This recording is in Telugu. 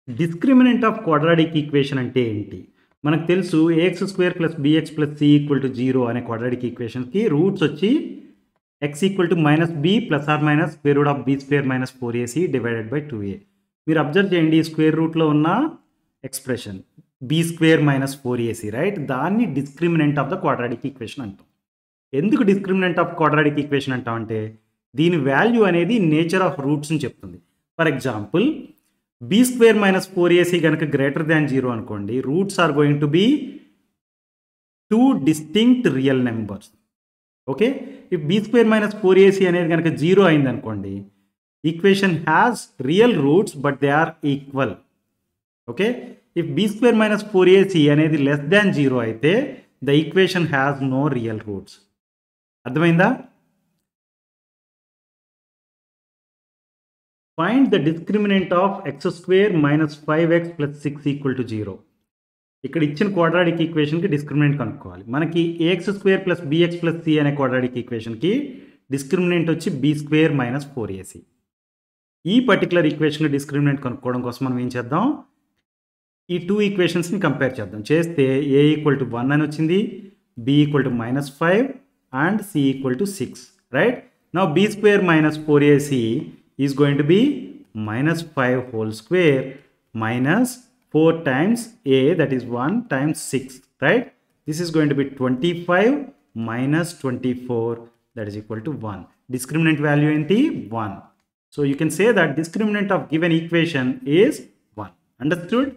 డిస్క్రిమినెంట్ ఆఫ్ క్వాడ్రాటిక్ ఈక్వేషన్ అంటే ఏంటి? మనకు తెలుసు a x square plus bx plus c equal to 0 అనే క్వాడ్రాటిక్ ఈక్వేషన్కి రూట్స్ వచ్చి x equal to -b plus or minus square root of b square minus 4ac divided by 2a. మీరు అబ్జర్వ్ చేయండి, స్క్వేర్ రూట్లో ఉన్న expression b square minus 4ac, right? దాన్ని discriminant of the quadratic equation అంటాం. ఎందుకు డిస్క్రిమినెంట్ ఆఫ్ క్వాడ్రాటిక్ ఈక్వేషన్ అంటాం అంటే దీని వాల్యూ అనేది నేచర్ ఆఫ్ రూట్స్ని చెప్తుంది. For example, b square minus 4ac కనుక గ్రేటర్ దాన్ 0 అనుకోండి, roots are going to be 2 distinct real numbers. Okay, if b square minus 4ac అనేది కనుక 0 అయింది అనుకోండి, equation has real roots but they are equal. Okay, if b square minus 4ac అనేది లెస్ దాన్ 0 అయితే the equation has no real roots. అర్థమైందా? Find the discriminant of x square minus 5x plus 6 equal to 0. ఇక్కడ ఇచ్చిన క్వాడ్రాటిక్ ఈక్వేషన్కి డిస్క్రిమినెంట్ కనుక్కోవాలి. మనకి ax square plus bx plus c అనే క్వాడ్రాటిక్ ఈక్వేషన్కి డిస్క్రిమినెంట్ వచ్చి బి స్క్వేర్ మైనస్ 4ac. ఈ పర్టికులర్ ఈక్వేషన్కి డిస్క్రిమినెంట్ కనుక్కోవడం కోసం మనం ఏం చేద్దాం, ఈ టూ ఈక్వేషన్స్ని కంపేర్ చేద్దాం. చేస్తే ఏ ఈక్వల్ టు 1 అని వచ్చింది, b equal to -5 and c equal to 6, right? Now b square minus 4ac is going to be -5 whole square minus 4 times a, that is 1 times 6, right? This is going to be 25 minus 24, that is equal to 1. Discriminant value enti 1. So you can say that discriminant of given equation is 1. Understood?